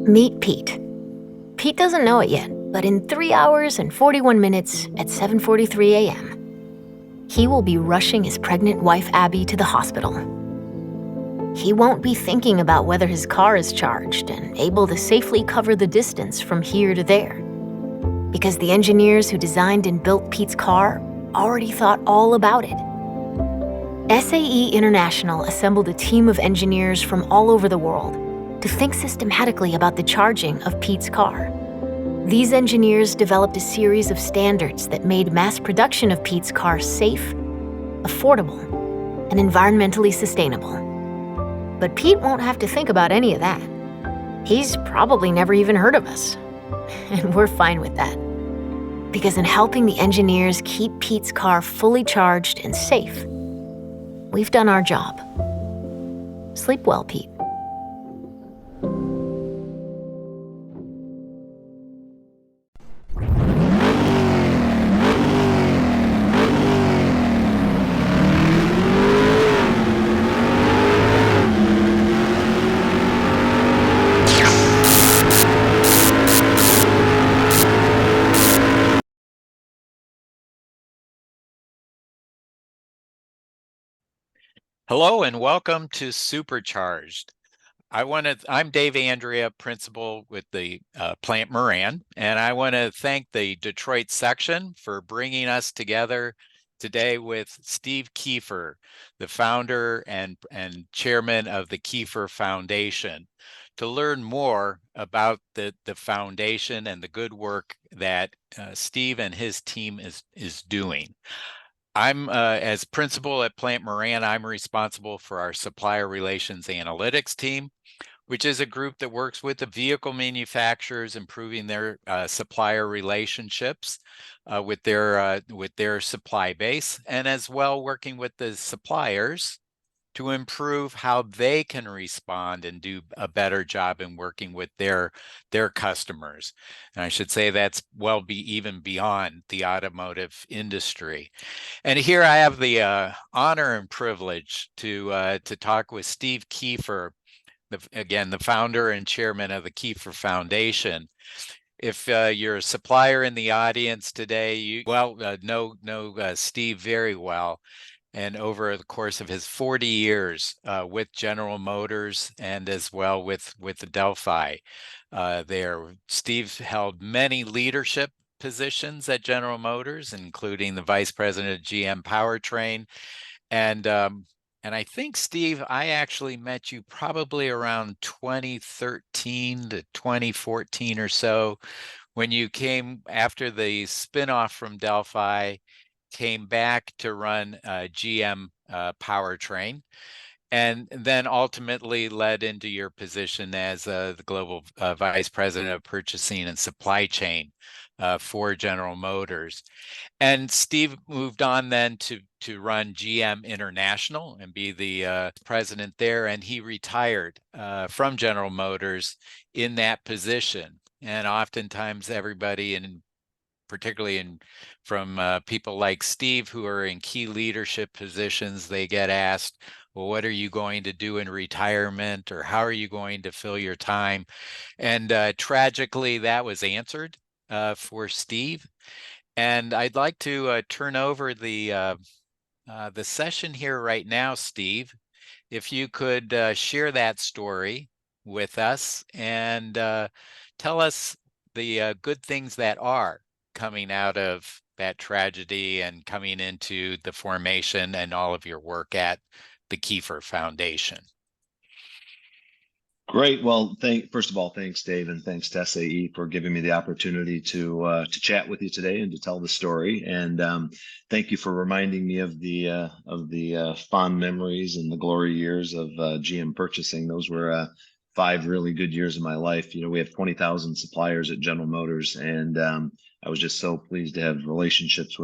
Meet Pete. Pete doesn't know it yet, but in 3 hours and 41 minutes at 7:43 a.m., he will be rushing his pregnant wife Abby to the hospital. He won't be thinking about whether his car is charged and able to safely cover the distance from here to there, because the engineers who designed and built Pete's car already thought all about it. SAE International assembled a team of engineers from all over the world to think systematically about the charging of Pete's car. These engineers developed a series of standards that made mass production of Pete's car safe, affordable, and environmentally sustainable. But Pete won't have to think about any of that. He's probably never even heard of us. And we're fine with that. Because in helping the engineers keep Pete's car fully charged and safe, we've done our job. Sleep well, Pete. Hello and welcome to Supercharged. I'm Dave Andrea, principal with the Plante Moran, and I want to thank the Detroit section for bringing us together today with Steve Kiefer, the founder and chairman of the Kiefer Foundation, to learn more about the foundation and the good work that Steve and his team is doing. I'm as principal at Plante Moran, I'm responsible for our supplier relations analytics team, which is a group that works with the vehicle manufacturers, improving their supplier relationships with their supply base, and as well working with the suppliers to improve how they can respond and do a better job in working with their customers. And I should say that's even beyond the automotive industry. And here I have the honor and privilege to talk with Steve Kiefer, again, the founder and chairman of the Kiefer Foundation. If you're a supplier in the audience today, you know Steve very well. And over the course of his 40 years with General Motors and as well with the Delphi there, Steve held many leadership positions at General Motors, including the vice president of GM Powertrain. And I think, Steve, I actually met you probably around 2013 to 2014 or so, when you came after the spinoff from Delphi, came back to run GM Powertrain, and then ultimately led into your position as the global vice president of purchasing and supply chain for General Motors. And Steve moved on then to run GM International and be the president there, and he retired from General Motors in that position. And oftentimes everybody, and particularly from people like Steve who are in key leadership positions, they get asked, well, what are you going to do in retirement, or how are you going to fill your time? And tragically, that was answered for Steve. And I'd like to turn over the session here right now, Steve. If you could share that story with us and tell us the good things that are coming out of that tragedy and coming into the formation and all of your work at the Kiefer Foundation. Great. Well, first of all, thanks, Dave, and thanks to SAE for giving me the opportunity to chat with you today and to tell the story. And thank you for reminding me of the fond memories and the glory years of GM purchasing. Those were 5 really good years of my life. You know, we have 20,000 suppliers at General Motors, and I was just so pleased to have great relationships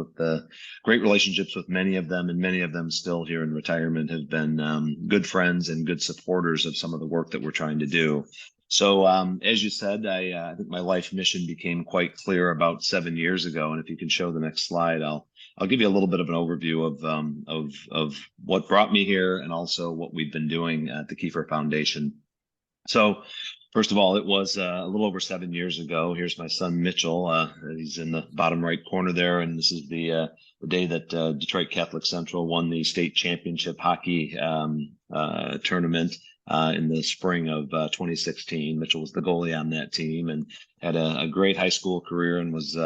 with many of them, and many of them still here in retirement have been good friends and good supporters of some of the work that we're trying to do. So as you said, I think my life mission became quite clear about 7 years ago. And if you can show the next slide, I'll give you a little bit of an overview of what brought me here and also what we've been doing at the Kiefer Foundation. So First of all, it was a little over 7 years ago. Here's my son Mitchell. He's in the bottom right corner there, and this is the day that Detroit Catholic Central won the state championship hockey tournament in the spring of 2016. Mitchell was the goalie on that team and had a great high school career and was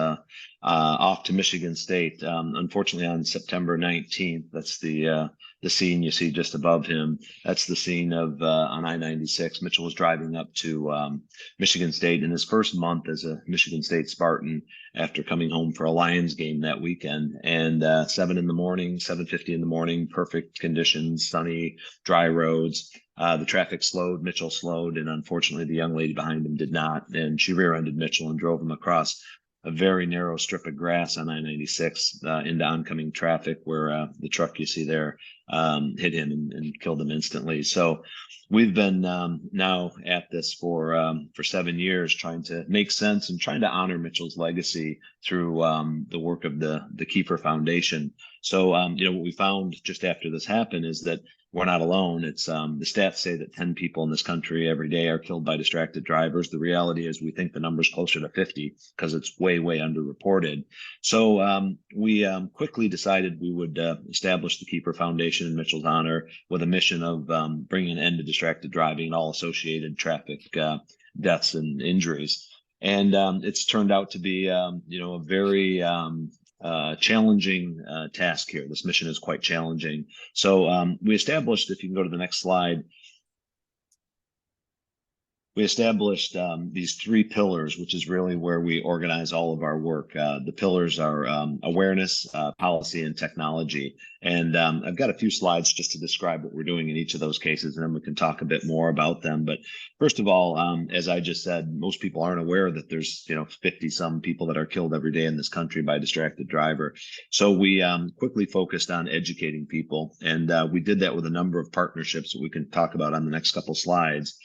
off to Michigan State. Unfortunately, on September 19th, that's the scene you see just above him. That's the scene of on I-96. Mitchell was driving up to Michigan State in his first month as a Michigan State Spartan after coming home for a Lions game that weekend. And 7 in the morning, 7:50 in the morning, perfect conditions, sunny, dry roads. The traffic slowed, Mitchell slowed, and unfortunately the young lady behind him did not. And she rear-ended Mitchell and drove him across a very narrow strip of grass on I-96 into oncoming traffic where the truck you see there hit him and killed him instantly. So we've been now at this for 7 years, trying to make sense and trying to honor Mitchell's legacy through the work of the Kiefer Foundation. So, what we found just after this happened is that we're not alone. It's the stats say that 10 people in this country every day are killed by distracted drivers. The reality is we think the number's closer to 50 because it's way, way underreported. So we quickly decided we would establish the Kiefer Foundation in Mitchell's honor with a mission of bringing an end to distracted driving and all associated traffic deaths and injuries. And it's turned out to be, a very challenging task here. This mission is quite challenging. So we established, if you can go to the next slide, we established these 3 pillars, which is really where we organize all of our work. The pillars are awareness, policy, and technology. And I've got a few slides just to describe what we're doing in each of those cases, and then we can talk a bit more about them. But first of all, as I just said, most people aren't aware that there's 50 some people that are killed every day in this country by a distracted driver. So we quickly focused on educating people, and we did that with a number of partnerships that we can talk about on the next couple slides.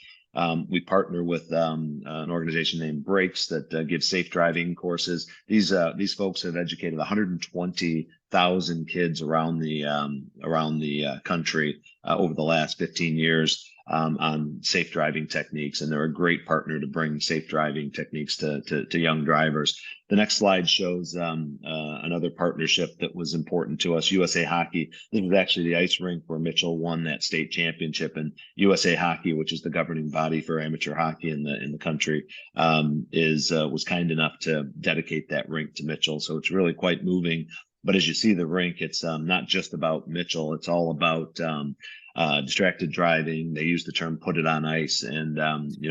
We partner with an organization named Brakes that gives safe driving courses. These folks have educated 120,000 kids around the country over the last 15 years on safe driving techniques, and they're a great partner to bring safe driving techniques to young drivers. The next slide shows another partnership that was important to us, USA Hockey. This was actually the ice rink where Mitchell won that state championship, and USA Hockey, which is the governing body for amateur hockey in the country, was kind enough to dedicate that rink to Mitchell. So it's really quite moving. But as you see the rink, it's not just about Mitchell. It's all about distracted driving. They use the term "put it on ice," and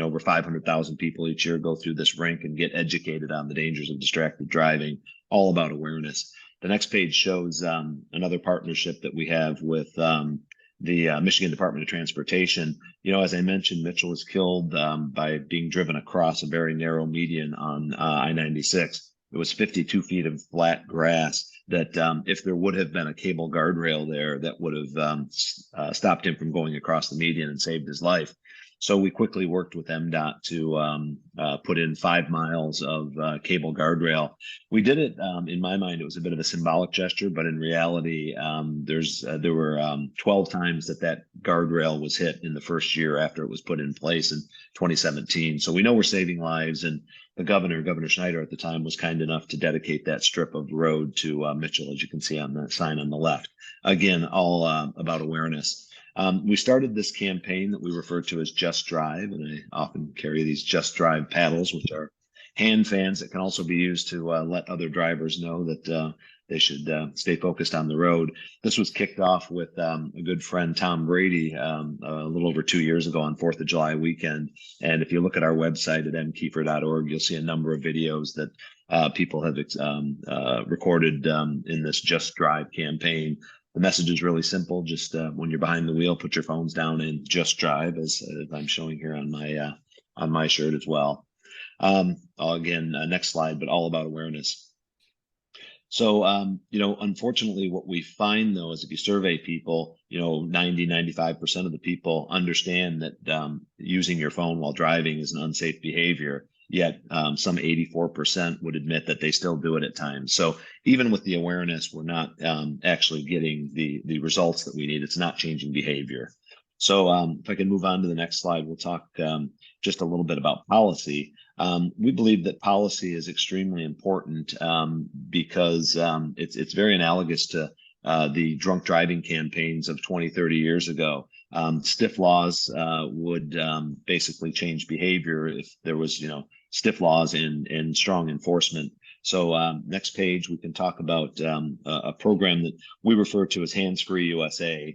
over 500,000 people each year go through this rink and get educated on the dangers of distracted driving. All about awareness. The next page shows another partnership that we have with the Michigan Department of Transportation. As I mentioned, Mitchell was killed by being driven across a very narrow median on I-96. It was 52 feet of flat grass that if there would have been a cable guardrail there, that would have stopped him from going across the median and saved his life. So we quickly worked with MDOT to put in 5 miles of cable guardrail. We did it, in my mind, it was a bit of a symbolic gesture, but in reality, there were 12 times that guardrail was hit in the first year after it was put in place in 2017. So we know we're saving lives, and the Governor Schneider at the time, was kind enough to dedicate that strip of road to Mitchell, as you can see on the sign on the left. Again, all about awareness. We started this campaign that we refer to as Just Drive, and I often carry these Just Drive paddles, which are hand fans that can also be used to let other drivers know that they should stay focused on the road. This was kicked off with a good friend, Tom Brady, a little over 2 years ago on 4th of July weekend. And if you look at our website at mkiefer.org, you'll see a number of videos that people have recorded in this Just Drive campaign. The message is really simple. Just when you're behind the wheel, put your phones down and just drive, as I'm showing here on my shirt as well. Again, next slide, but all about awareness. So, unfortunately, what we find, though, is if you survey people, 95% of the people understand that using your phone while driving is an unsafe behavior. Yet some 84% would admit that they still do it at times. So even with the awareness, we're not actually getting the results that we need. It's not changing behavior. So if I can move on to the next slide, we'll talk just a little bit about policy. We believe that policy is extremely important because it's very analogous to the drunk driving campaigns of 20, 30 years ago. Stiff laws would basically change behavior if there was, stiff laws and strong enforcement. So next page, we can talk about a program that we refer to as Hands-Free USA.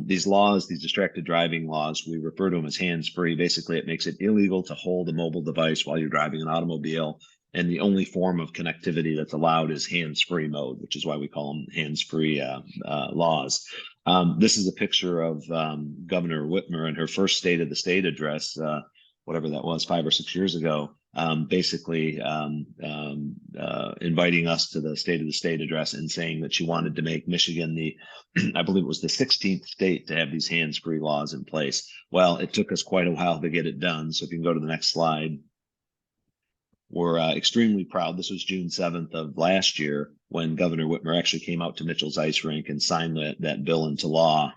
These laws, these distracted driving laws, we refer to them as hands-free. Basically, it makes it illegal to hold a mobile device while you're driving an automobile. And the only form of connectivity that's allowed is hands-free mode, which is why we call them hands-free laws. This is a picture of Governor Whitmer in her first State of the State address, whatever that was, 5 or 6 years ago, basically inviting us to the State of the State address and saying that she wanted to make Michigan the, I believe it was the 16th state to have these hands-free laws in place. Well, it took us quite a while to get it done. So if you can go to the next slide. We're extremely proud. This was June 7th of last year when Governor Whitmer actually came out to Mitchell's Ice Rink and signed that bill into law.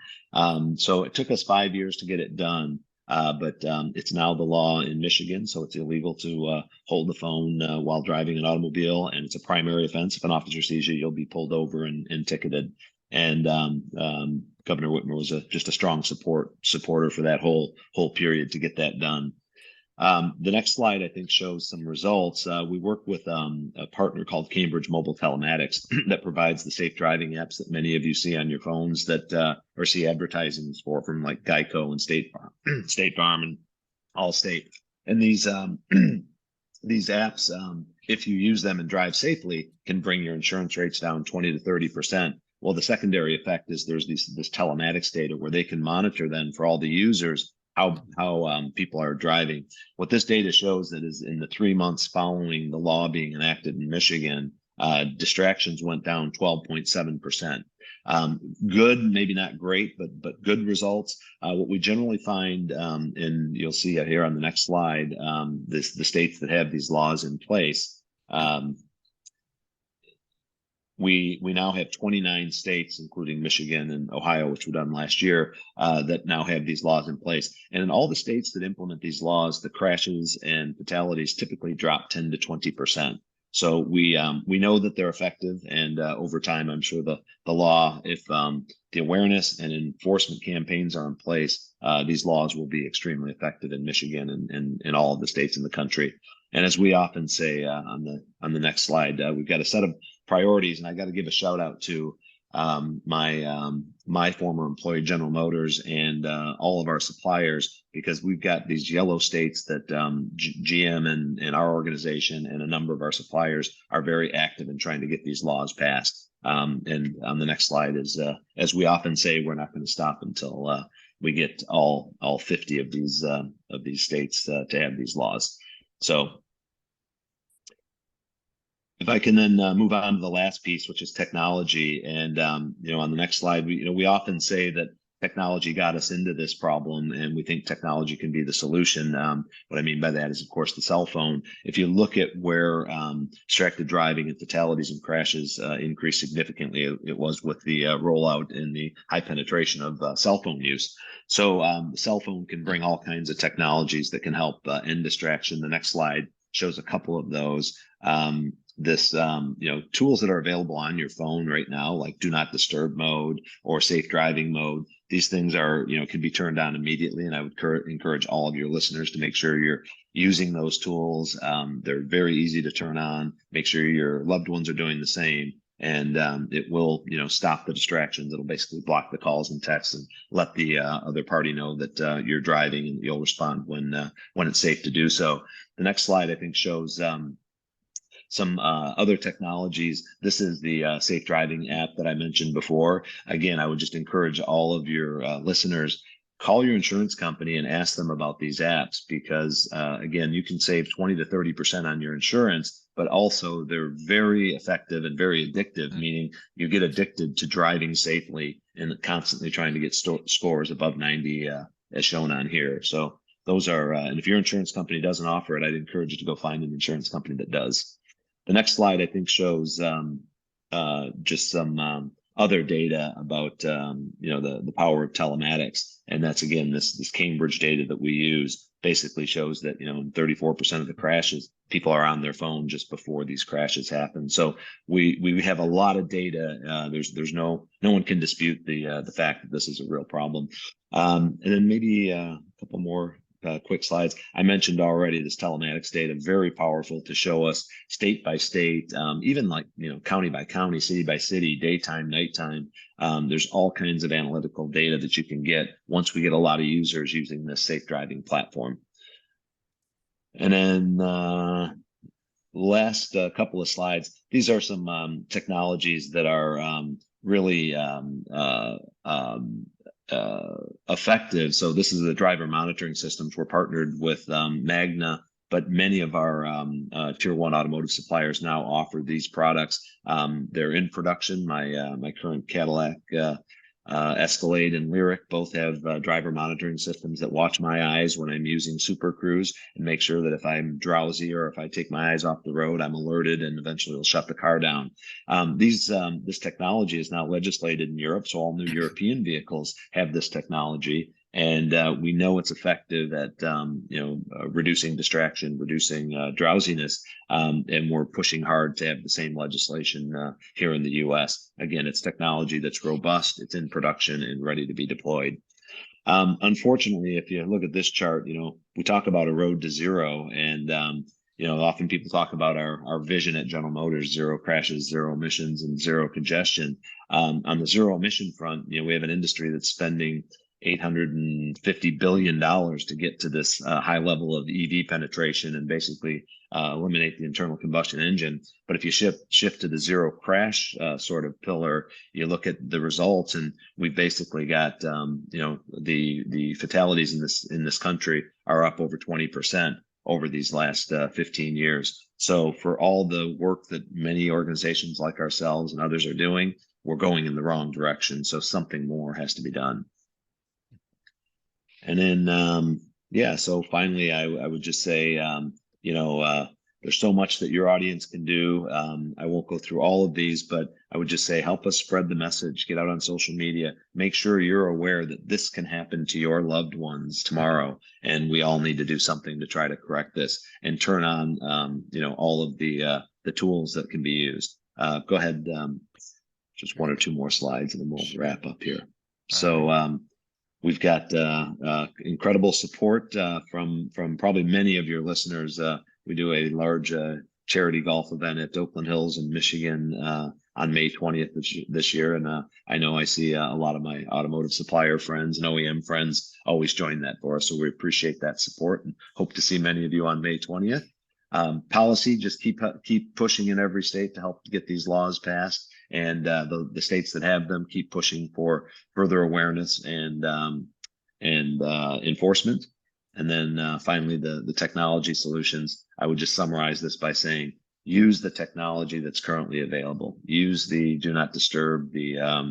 So it took us 5 years to get it done. But it's now the law in Michigan, so it's illegal to hold the phone while driving an automobile, and it's a primary offense. If an officer sees you, you'll be pulled over and ticketed. And Governor Whitmer was just a strong supporter for that whole period to get that done. The next slide, I think, shows some results. We work with a partner called Cambridge Mobile Telematics that provides the safe driving apps that many of you see on your phones that or see advertising for from like Geico and State Farm and Allstate. And these apps, if you use them and drive safely, can bring your insurance rates down 20 to 30%. Well, the secondary effect is there's this telematics data where they can monitor then for all the users how people are driving. What this data shows that is in the 3 months following the law being enacted in Michigan, distractions went down 12.7%. Good, maybe not great, but good results. What we generally find, and you'll see here on the next slide, the states that have these laws in place. We now have 29 states, including Michigan and Ohio, which were done last year, that now have these laws in place. And in all the states that implement these laws, the crashes and fatalities typically drop 10 to 20%. So we know that they're effective, and over time, I'm sure the law, if the awareness and enforcement campaigns are in place, these laws will be extremely effective in Michigan and in all of the states in the country. And as we often say on the next slide, we've got a set of priorities, and I got to give a shout out to my former employer, General Motors, and all of our suppliers, because we've got these yellow states that GM and our organization and a number of our suppliers are very active in trying to get these laws passed. And on the next slide is, as we often say, we're not going to stop until we get all 50 of these states to have these laws. So if I can then move on to the last piece, which is technology. And, on the next slide, we often say that technology got us into this problem, and we think technology can be the solution. What I mean by that is, of course, the cell phone. If you look at where distracted driving and fatalities and crashes increased significantly, it was with the rollout and the high penetration of cell phone use. So the cell phone can bring all kinds of technologies that can help end distraction. The next slide shows a couple of those. Tools that are available on your phone right now, like do not disturb mode or safe driving mode. These things are, can be turned on immediately. And I would encourage all of your listeners to make sure you're using those tools. They're very easy to turn on. Make sure your loved ones are doing the same. And it will, stop the distractions. It'll basically block the calls and texts and let the other party know that you're driving, and you'll respond when it's safe to do so. The next slide, I think, shows some other technologies. This is the safe driving app that I mentioned before. Again, I would just encourage all of your listeners, call your insurance company and ask them about these apps, because again, you can save 20 to 30% on your insurance, but also they're very effective and very addictive, meaning you get addicted to driving safely and constantly trying to get scores above 90 as shown on here. So those are, and if your insurance company doesn't offer it, I'd encourage you to go find an insurance company that does. The next slide, I think, shows just some other data about the power of telematics, and that's again this Cambridge data that we use basically shows that 34% of the crashes, people are on their phone just before these crashes happen. So we have a lot of data. There's no one can dispute the fact that this is a real problem. And then maybe a couple more quick slides. I mentioned already this telematics data, very powerful to show us state by state, even like, county by county, city by city, daytime, nighttime. There's all kinds of analytical data that you can get once we get a lot of users using this safe driving platform. And then last couple of slides, these are some technologies that are really effective. So this is the driver monitoring systems. We're partnered with Magna, but many of our tier one automotive suppliers now offer these products. They're in production. My current Cadillac Escalade and Lyric both have driver monitoring systems that watch my eyes when I'm using Super Cruise and make sure that if I'm drowsy or if I take my eyes off the road, I'm alerted and eventually it'll shut the car down. This technology is now legislated in Europe, so all new European vehicles have this technology. And we know it's effective at reducing distraction, reducing drowsiness, and we're pushing hard to have the same legislation here in the U.S. Again, it's technology that's robust, it's in production and ready to be deployed. Unfortunately, if you look at this chart, we talk about a road to zero, and often people talk about our vision at General Motors: zero crashes, zero emissions, and zero congestion. On the zero emission front, we have an industry that's spending $850 billion to get to this high level of EV penetration and basically eliminate the internal combustion engine. But if you shift to the zero crash sort of pillar, you look at the results, and we've basically got the fatalities in this country are up over 20% over these last 15 years. So for all the work that many organizations like ourselves and others are doing, we're going in the wrong direction. So something more has to be done. And then, so finally, I would just say, there's so much that your audience can do. I won't go through all of these, but I would just say, help us spread the message, get out on social media, make sure you're aware that this can happen to your loved ones tomorrow. And we all need to do something to try to correct this and turn on, all of the tools that can be used. Go ahead. Just one or two more slides and then we'll wrap up here. So, we've got incredible support from probably many of your listeners. We do a large charity golf event at Oakland Hills in Michigan on May 20th this year. And I know I see a lot of my automotive supplier friends and OEM friends always join that for us. So we appreciate that support and hope to see many of you on May 20th. Policy, just keep pushing in every state to help get these laws passed. And the states that have them keep pushing for further awareness and enforcement. And then finally, the technology solutions. I would just summarize this by saying, use the technology that's currently available. Use the do not disturb, the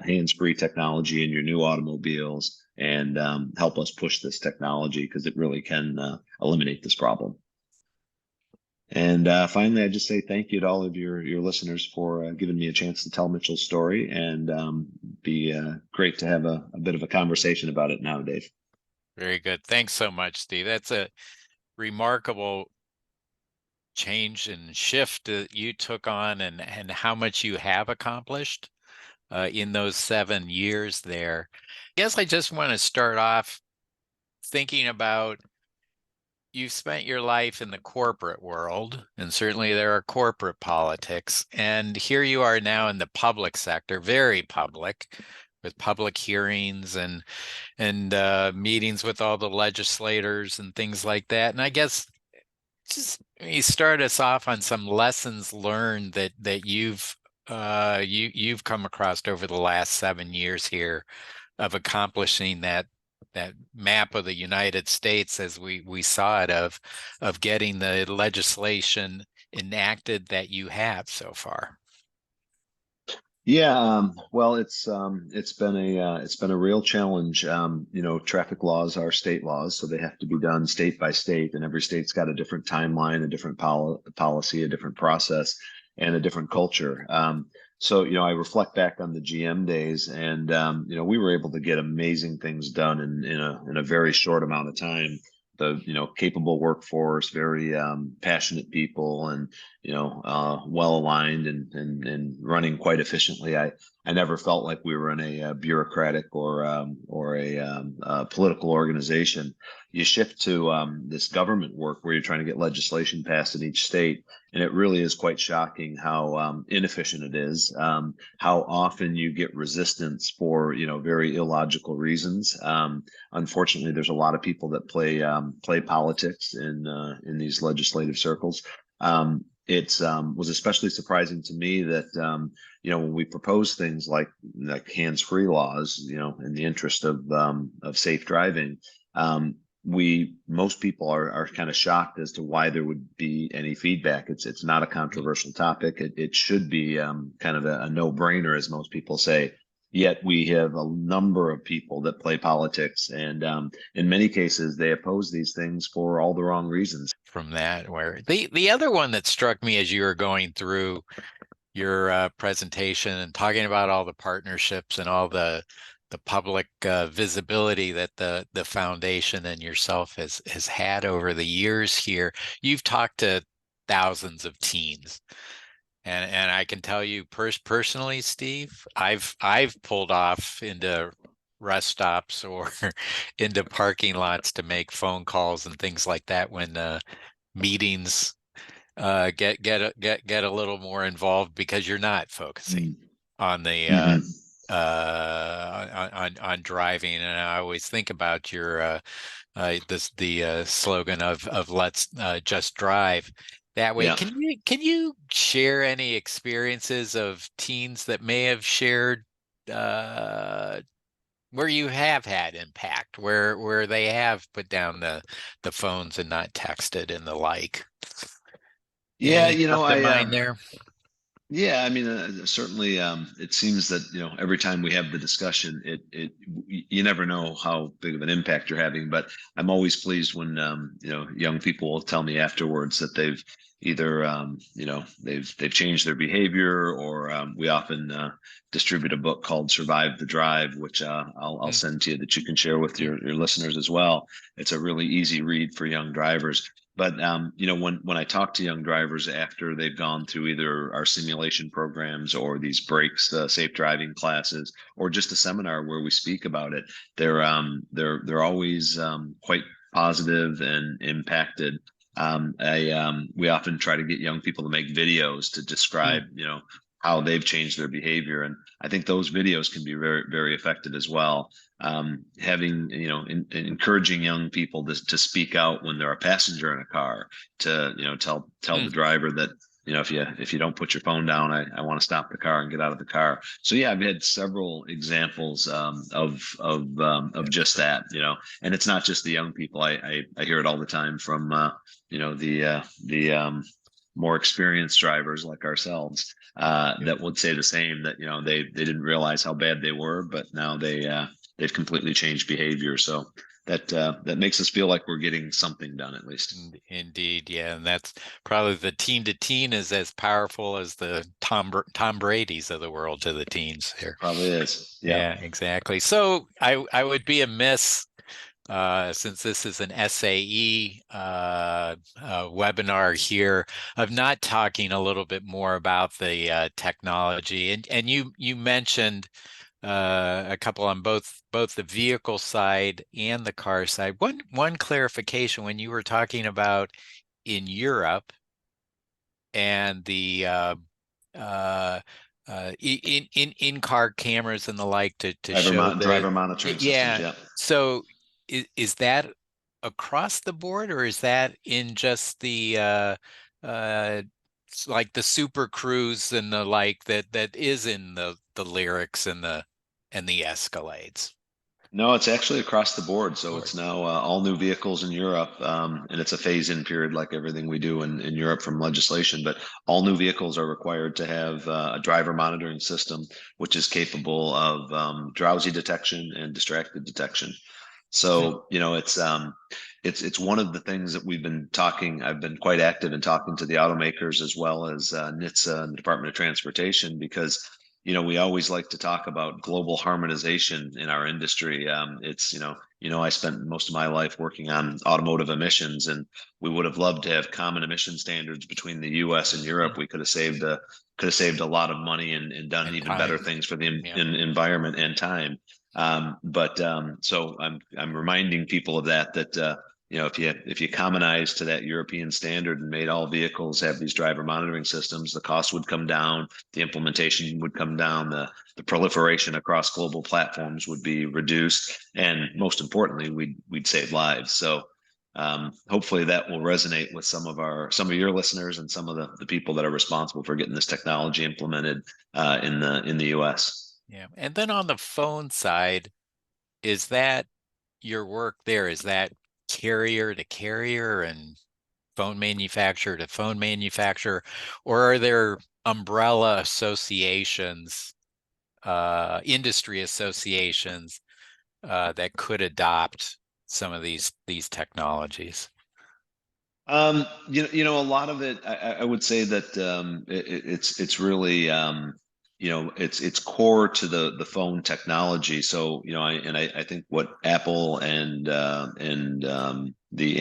hands-free technology in your new automobiles, and help us push this technology because it really can eliminate this problem. And finally, I just say thank you to all of your listeners for giving me a chance to tell Mitchell's story, and be great to have a bit of a conversation about it now, Dave. Very good. Thanks so much, Steve. That's a remarkable change and shift that you took on, and how much you have accomplished in those 7 years there. I guess I just want to start off thinking about, you've spent your life in the corporate world, and certainly there are corporate politics. And here you are now in the public sector, very public, with public hearings and meetings with all the legislators and things like that. And I guess just you start us off on some lessons learned that you've come across over the last 7 years here of accomplishing that map of the United States as we saw it, of getting the legislation enacted that you have so far. Yeah, well, it's been a real challenge. Traffic laws are state laws, so they have to be done state by state, and every state's got a different timeline, a different policy, a different process, and a different culture. So, I reflect back on the GM days, and we were able to get amazing things done in a very short amount of time. The capable workforce, very passionate people, and well aligned and running quite efficiently. I never felt like we were in a bureaucratic or a political organization. You shift to this government work where you're trying to get legislation passed in each state, and it really is quite shocking how inefficient it is, how often you get resistance for very illogical reasons. Unfortunately, there's a lot of people that play politics in these legislative circles. It was especially surprising to me that when we propose things like hands-free laws, in the interest of safe driving, most people are kind of shocked as to why there would be any feedback. It's not a controversial topic. It should be kind of a no-brainer, as most people say. Yet we have a number of people that play politics, and in many cases they oppose these things for all the wrong reasons. From that, where the other one that struck me as you were going through your presentation and talking about all the partnerships and all the public visibility that the foundation and yourself has had over the years here. You've talked to thousands of teens, and I can tell you personally, Steve, I've pulled off into rest stops or into parking lots to make phone calls and things like that when meetings get a little more involved because you're not focusing on the on driving. And I always think about your the slogan of let's just drive that way. Yeah. Can you share any experiences of teens that may have shared where you have had impact, where they have put down the phones and not texted and the like? Yeah, Anything come to mind there? Yeah, I mean, certainly, it seems that every time we have the discussion, you never know how big of an impact you're having. But I'm always pleased when young people will tell me afterwards that they've either they've changed their behavior, or we often distribute a book called "Survive the Drive," which I'll send to you that you can share with your listeners as well. It's a really easy read for young drivers. But when I talk to young drivers after they've gone through either our simulation programs or these breaks, safe driving classes, or just a seminar where we speak about it, they're always quite positive and impacted. We often try to get young people to make videos to describe how they've changed their behavior, and I think those videos can be very, very effective as well. Having encouraging young people to speak out when they're a passenger in a car, to tell the driver that if you don't put your phone down, I want to stop the car and get out of the car. So yeah, I've had several examples of just that, and it's not just the young people. I hear it all the time from the more experienced drivers like ourselves that would say the same, that they didn't realize how bad they were, but now they've completely changed behavior. So that makes us feel like we're getting something done, at least. Indeed, yeah, and that's probably the teen to teen is as powerful as the Tom Brady's of the world to the teens here. Probably is. Yeah, exactly. So I would be amiss, since this is an SAE webinar here, of not talking a little bit more about the technology. And you mentioned a couple on both the vehicle side and the car side. One clarification when you were talking about in Europe and the in-car cameras and the like to show driver monitoring systems. Yeah. So is that across the board, or is that in just the like the Super Cruise and the like that is in the lyrics and the Escalades? No, it's actually across the board. So it's now all new vehicles in Europe, and it's a phase-in period like everything we do in Europe from legislation. But all new vehicles are required to have a driver monitoring system, which is capable of drowsy detection and distracted detection. So, it's one of the things that we've been talking. I've been quite active in talking to the automakers as well as NHTSA and the Department of Transportation, because we always like to talk about global harmonization in our industry. I spent most of my life working on automotive emissions, and we would have loved to have common emission standards between the U.S. and Europe. We could have saved a lot of money and done And even better time. things for the Yeah. environment and time. So I'm reminding people of that if you commonize to that European standard and made all vehicles have these driver monitoring systems, the cost would come down, the implementation would come down, the proliferation across global platforms would be reduced, and most importantly, we'd save lives. So hopefully that will resonate with some of your listeners and some of the people that are responsible for getting this technology implemented in the U.S. Yeah. And then on the phone side, is that your work there? Is that carrier to carrier and phone manufacturer to phone manufacturer, or are there umbrella associations, industry associations that could adopt some of these technologies? A lot of it, I would say that it's really it's core to the phone technology. So I think what Apple and the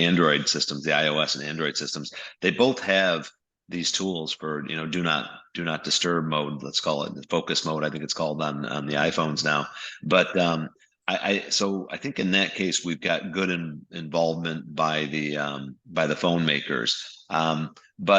Android systems, the iOS and Android systems, they both have these tools for do not disturb mode. Let's call it the focus mode. I think it's called on the iPhones now, but so I think in that case we've got good involvement by the phone makers. We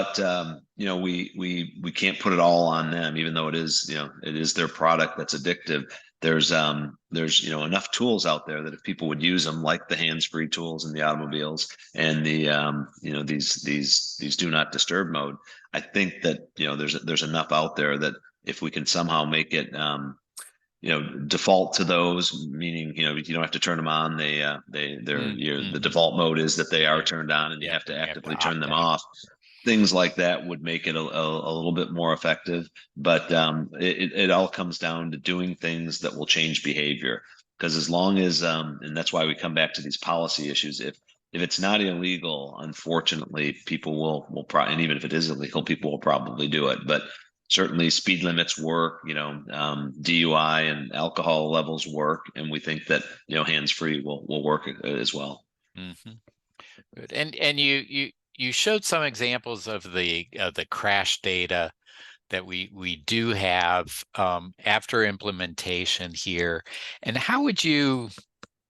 can't put it all on them, even though it is their product that's addictive. There's enough tools out there that if people would use them, like the hands-free tools in the automobiles and these do not disturb mode, I think that there's enough out there that if we can somehow make it default to those, meaning you don't have to turn them on. The default mode is that they are turned on, and you have to and you have to actively turn opt them out. off. Things like that would make it a little bit more effective, but it all comes down to doing things that will change behavior. Because as long as and that's why we come back to these policy issues. If it's not illegal, unfortunately, people will probably, and even if it is illegal, people will probably do it. But certainly speed limits work, DUI and alcohol levels work, and we think that hands-free will work as well. Mm-hmm. Good. And you showed some examples of the crash data that we do have after implementation here. And how would you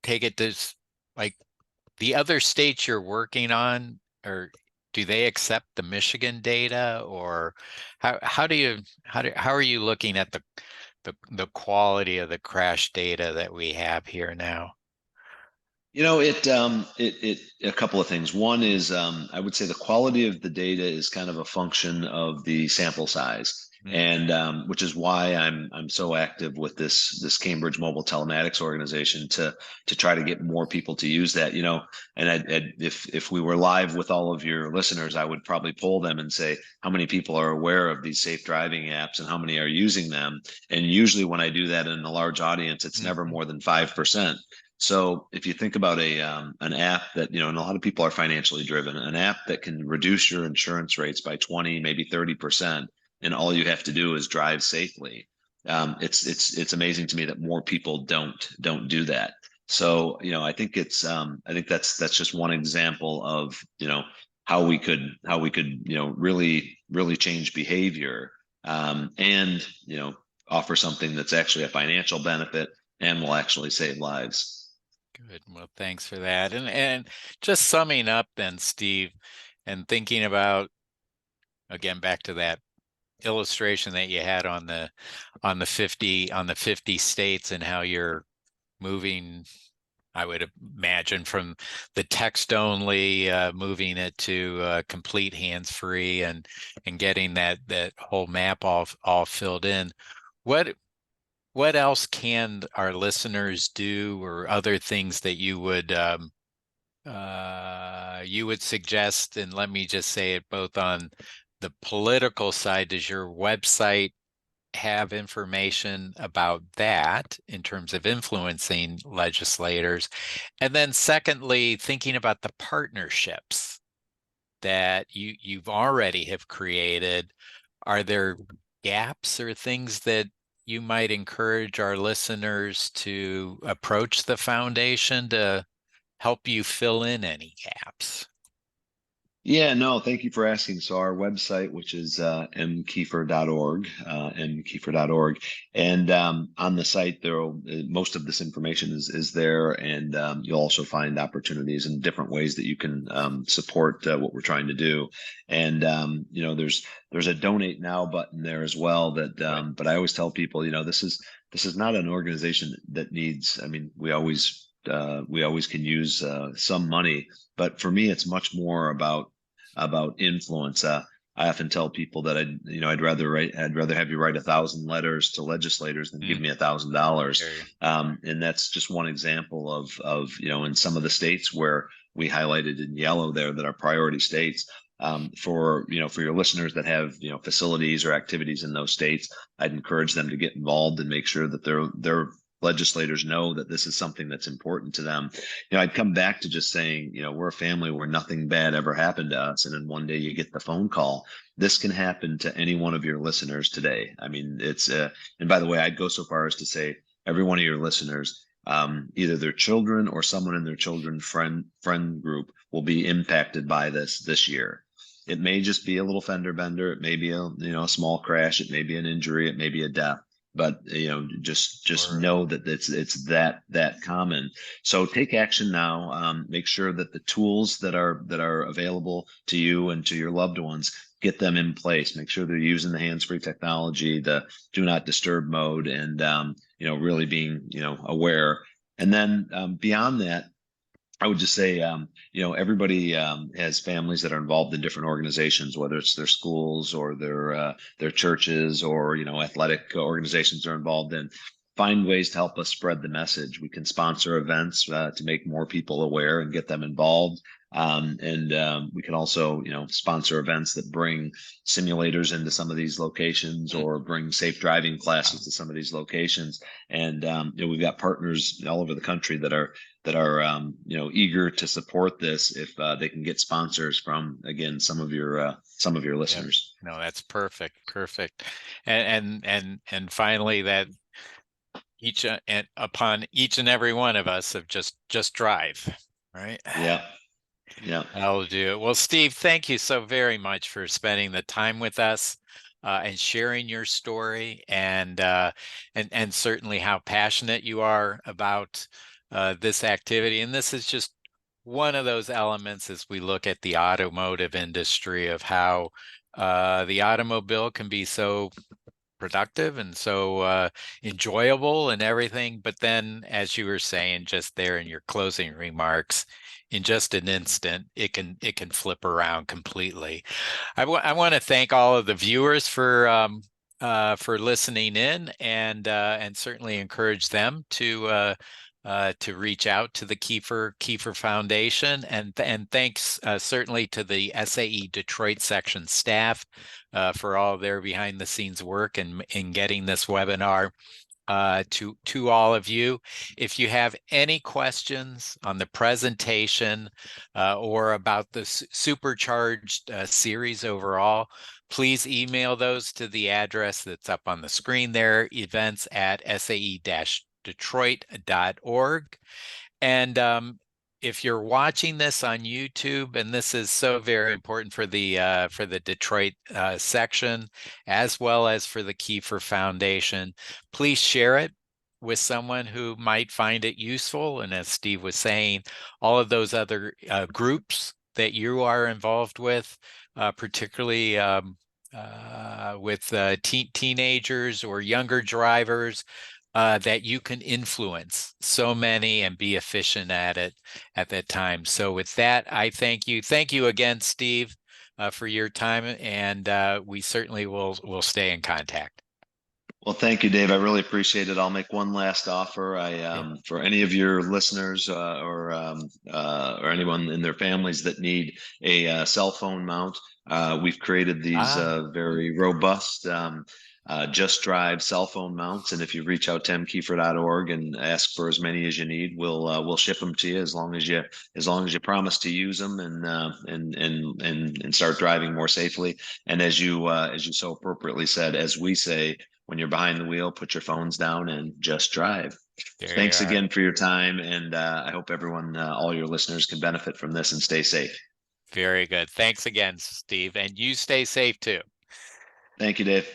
take it to like the other states you're working on, or do they accept the Michigan data, or how are you looking at the quality of the crash data that we have here now? It a couple of things. One is I would say the quality of the data is kind of a function of the sample size, and which is why I'm so active with this Cambridge Mobile Telematics organization to try to get more people to use that. If we were live with all of your listeners, I would probably poll them and say how many people are aware of these safe driving apps and how many are using them. And usually when I do that in a large audience, it's never more than 5%. So if you think about an app that, and a lot of people are financially driven, an app that can reduce your insurance rates by 20, maybe 30%, and all you have to do is drive safely. It's amazing to me that more people don't do that. So, I think that's just one example of, how we could, really change behavior, and, offer something that's actually a financial benefit and will actually save lives. Good. Well, thanks for that. And just summing up then, Steve, and thinking about, again, back to that illustration that you had on the 50 states and how you're moving, I would imagine, from the text only, moving it to complete hands-free and getting that whole map all filled in. What else can our listeners do, or other things that you would suggest? And let me just say it both on the political side. Does your website have information about that in terms of influencing legislators? And then secondly, thinking about the partnerships that you've already have created, are there gaps or things that you might encourage our listeners to approach the foundation to help you fill in any gaps? Yeah, no, thank you for asking. So our website, which is mkiefer.org, mkiefer.org, and on the site most of this information is there, and you'll also find opportunities and different ways that you can support what we're trying to do. And there's a donate now button there as well. But I always tell people, this is not an organization that needs. I mean, we always can use some money, but for me, it's much more about influence. I often tell people that I'd rather have you write 1,000 letters to legislators than give me $1,000. And that's just one example of in some of the states where we highlighted in yellow there that are priority states. For your listeners that have facilities or activities in those states, I'd encourage them to get involved and make sure that their legislators know that this is something that's important to them. I'd come back to just saying, we're a family where nothing bad ever happened to us. And then one day you get the phone call. This can happen to any one of your listeners today. I mean, and by the way, I'd go so far as to say every one of your listeners, either their children or someone in their children's friend group will be impacted by this year. It may just be a little fender bender. It may be a small crash. It may be an injury. It may be a death. But just Sure. know that it's that common. So take action now. Make sure that the tools that are available to you and to your loved ones, get them in place. Make sure they're using the hands-free technology, the do not disturb mode, and really being aware. And then beyond that, I would just say, everybody has families that are involved in different organizations, whether it's their schools or their churches or athletic organizations they're involved in. Find ways to help us spread the message. We can sponsor events to make more people aware and get them involved. And we can also, sponsor events that bring simulators into some of these locations or bring safe driving classes to some of these locations. And we've got partners all over the country that are eager to support this if they can get sponsors from, again, some of your listeners. Yeah. No, that's perfect. And finally, that upon each and every one of us of just drive, right? Yeah. I'll do it. Well, Steve, thank you so very much for spending the time with us and sharing your story and certainly how passionate you are about this activity. And this is just one of those elements as we look at the automotive industry of how the automobile can be so productive and so enjoyable and everything. But then, as you were saying just there in your closing remarks, in just an instant, it can flip around completely. I want to thank all of the viewers for listening in and certainly encourage them to reach out to the Kiefer Foundation, and thanks certainly to the SAE Detroit section staff for all their behind the scenes work in getting this webinar to all of you. If you have any questions on the presentation or about the Supercharged series overall, please email those to the address that's up on the screen there, events@sae-detroit.org. And if you're watching this on YouTube, and this is so very important for the Detroit section, as well as for the Kiefer Foundation, please share it with someone who might find it useful. And as Steve was saying, all of those other groups that you are involved with, particularly with teenagers or younger drivers, that you can influence so many and be efficient at it at that time. So with that, I thank you. Thank you again, Steve, for your time, and we certainly will stay in contact. Well, thank you, Dave. I really appreciate it. I'll make one last offer. For any of your listeners or anyone in their families that need a cell phone mount, we've created these very robust Just Drive cell phone mounts, and if you reach out to mkiefer.org and ask for as many as you need, we'll ship them to you as long as you promise to use them and start driving more safely. And as you so appropriately said, as we say, when you're behind the wheel, put your phones down and just drive. There Thanks you are. again for your time, and I hope everyone, all your listeners, can benefit from this and stay safe. Very good. Thanks again, Steve. And you stay safe too. Thank you, Dave.